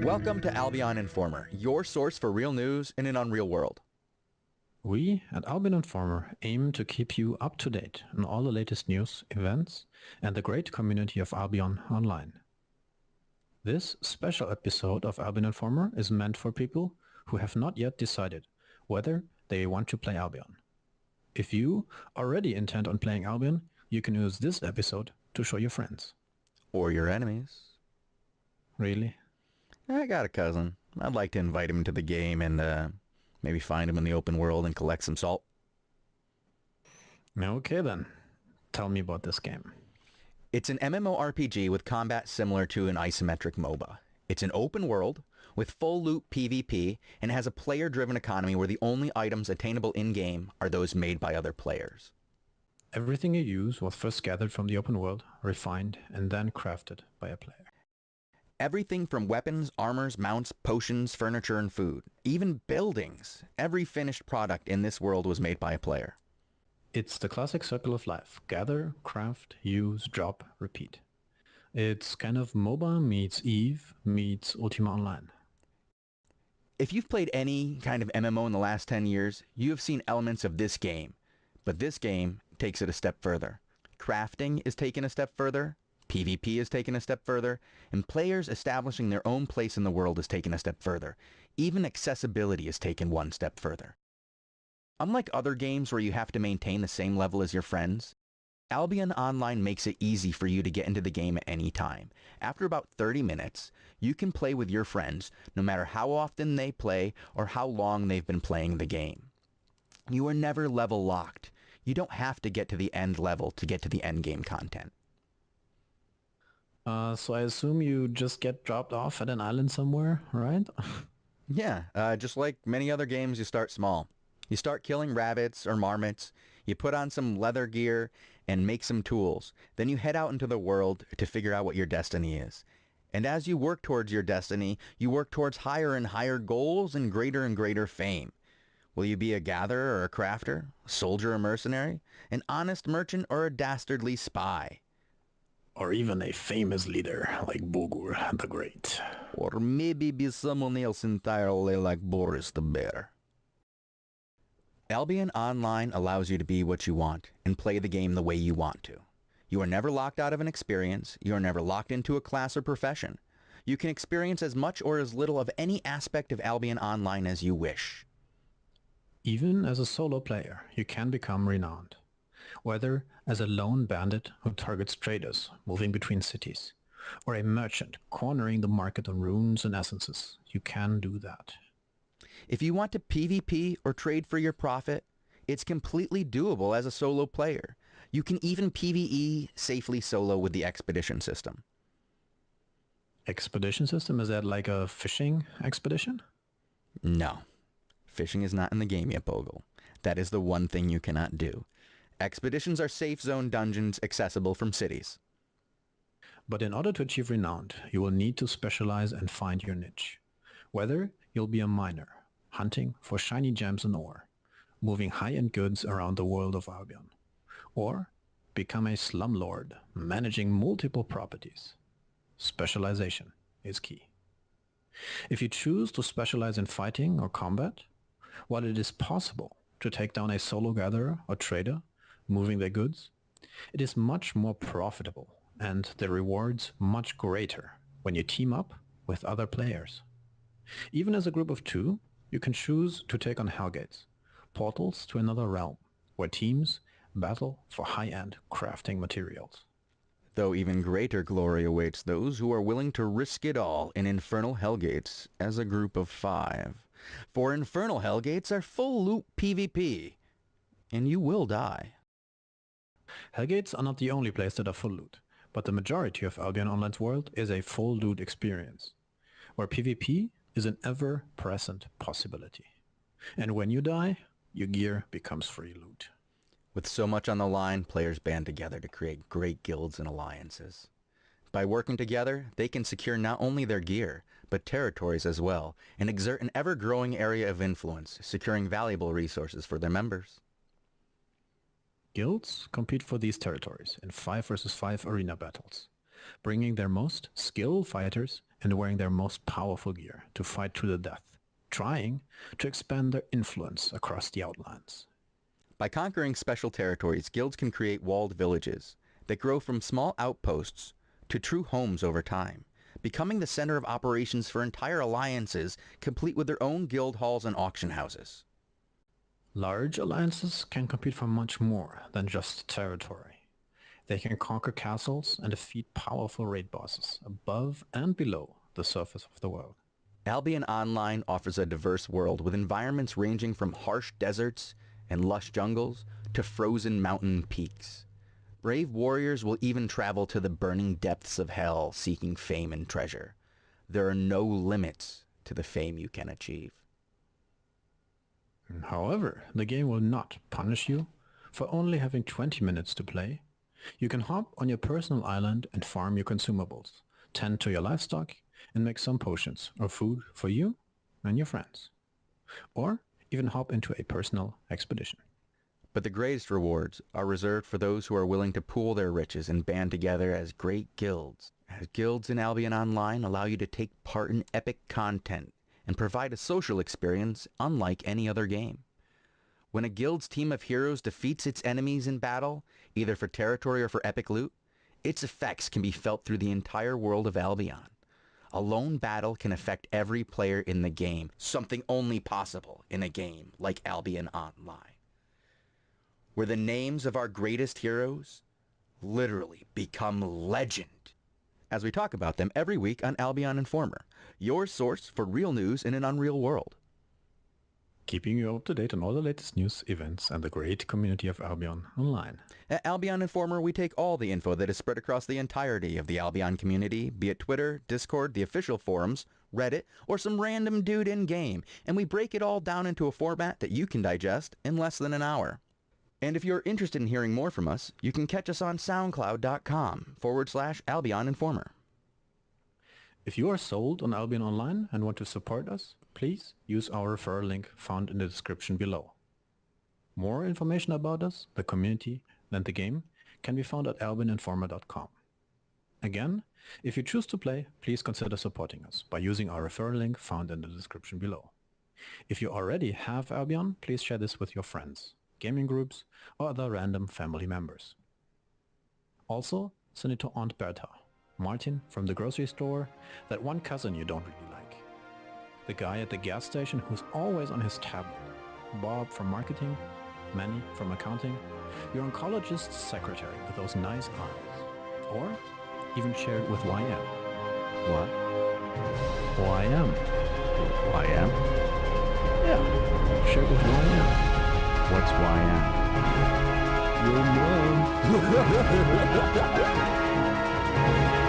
Welcome to Albion Informer, your source for real news in an unreal world. We at Albion Informer aim to keep you up to date on all the latest news, events, and the great community of Albion Online. This special episode of Albion Informer is meant for people who have not yet decided whether they want to play Albion. If you already intend on playing Albion, you can use this episode to show your friends. Or your enemies. Really? I got a cousin. I'd like to invite him to the game and maybe find him in the open world and collect some salt. Okay then. Tell me about this game. It's an MMORPG with combat similar to an isometric MOBA. It's an open world with full loot PvP and has a player-driven economy where the only items attainable in-game are those made by other players. Everything you use was first gathered from the open world, refined, and then crafted by a player. Everything from weapons, armors, mounts, potions, furniture, and food. Even buildings. Every finished product in this world was made by a player. It's the classic circle of life. Gather, craft, use, drop, repeat. It's kind of MOBA meets EVE meets Ultima Online. If you've played any kind of MMO in the last 10 years, you have seen elements of this game. But this game takes it a step further. Crafting is taken a step further. PvP is taken a step further, and players establishing their own place in the world is taken a step further. Even accessibility is taken one step further. Unlike other games where you have to maintain the same level as your friends, Albion Online makes it easy for you to get into the game at any time. After about 30 minutes, you can play with your friends no matter how often they play or how long they've been playing the game. You are never level locked. You don't have to get to the end level to get to the end game content. So I assume you just get dropped off at an island somewhere, right? Yeah, just like many other games, you start small. You start killing rabbits or marmots, you put on some leather gear and make some tools. Then you head out into the world to figure out what your destiny is. And as you work towards your destiny, you work towards higher and higher goals and greater fame. Will you be a gatherer or a crafter, a soldier or mercenary, an honest merchant or a dastardly spy? Or even a famous leader like Bogul the Great. Or maybe be someone else entirely like Boris the Bear. Albion Online allows you to be what you want and play the game the way you want to. You are never locked out of an experience. You are never locked into a class or profession. You can experience as much or as little of any aspect of Albion Online as you wish. Even as a solo player, you can become renowned. Whether as a lone bandit who targets traders moving between cities, or a merchant cornering the market on runes and essences, you can do that. If you want to PvP or trade for your profit, it's completely doable as a solo player. You can even PvE safely solo with the expedition system. Expedition system? Is that like a fishing expedition? No. Fishing is not in the game yet, Bogul. That is the one thing you cannot do. Expeditions are safe zone dungeons accessible from cities. But in order to achieve renown, you will need to specialize and find your niche. Whether you'll be a miner, hunting for shiny gems and ore, moving high-end goods around the world of Albion, or become a slumlord, managing multiple properties. Specialization is key. If you choose to specialize in fighting or combat, while it is possible to take down a solo gatherer or trader moving their goods, it is much more profitable and the rewards much greater when you team up with other players. Even as a group of two, you can choose to take on Hellgates, portals to another realm, where teams battle for high-end crafting materials. Though even greater glory awaits those who are willing to risk it all in infernal hellgates as a group of 5. For infernal hellgates are full loot PvP, and you will die. Hellgates are not the only place that are full loot, but the majority of Albion Online's world is a full loot experience, where PvP is an ever-present possibility. And when you die, your gear becomes free loot. With so much on the line, players band together to create great guilds and alliances. By working together, they can secure not only their gear, but territories as well, and exert an ever-growing area of influence, securing valuable resources for their members. Guilds compete for these territories in 5 versus 5 arena battles. bringing their most skilled fighters and wearing their most powerful gear to fight to the death, trying to expand their influence across the Outlands. By conquering special territories, guilds can create walled villages that grow from small outposts to true homes over time, becoming the center of operations for entire alliances, complete with their own guild halls and auction houses. Large alliances can compete for much more than just territory. They can conquer castles and defeat powerful raid bosses above and below the surface of the world. Albion Online offers a diverse world with environments ranging from harsh deserts and lush jungles to frozen mountain peaks. Brave warriors will even travel to the burning depths of hell seeking fame and treasure. There are no limits to the fame you can achieve. However, the game will not punish you for only having 20 minutes to play. You can hop on your personal island and farm your consumables, tend to your livestock, and make some potions or food for you and your friends. Or even hop into a personal expedition. But the greatest rewards are reserved for those who are willing to pool their riches and band together as great guilds. As guilds in Albion Online allow you to take part in epic content and provide a social experience unlike any other game. When a guild's team of heroes defeats its enemies in battle, either for territory or for epic loot, its effects can be felt through the entire world of Albion. A lone battle can affect every player in the game, something only possible in a game like Albion Online, where the names of our greatest heroes literally become legend, as we talk about them every week on Albion Informer, your source for real news in an unreal world. Keeping you up to date on all the latest news, events, and the great community of Albion Online. At Albion Informer, we take all the info that is spread across the entirety of the Albion community, be it Twitter, Discord, the official forums, Reddit, or some random dude in-game, and we break it all down into a format that you can digest in less than an hour. And if you're interested in hearing more from us, you can catch us on soundcloud.com/Albion Informer. If you are sold on Albion Online and want to support us, please use our referral link found in the description below. More information about us, the community, and the game can be found at albioninformer.com. Again, if you choose to play, please consider supporting us by using our referral link found in the description below. If you already have Albion, please share this with your friends, gaming groups, or other random family members. Also, send it to Aunt Bertha, Martin from the grocery store, that one cousin you don't really like, the guy at the gas station who's always on his tablet, Bob from marketing, Manny from accounting, your oncologist's secretary with those nice eyes, or even share it with YM. What? YM. YM? Yeah, share it with YM. What's YM? Your mom.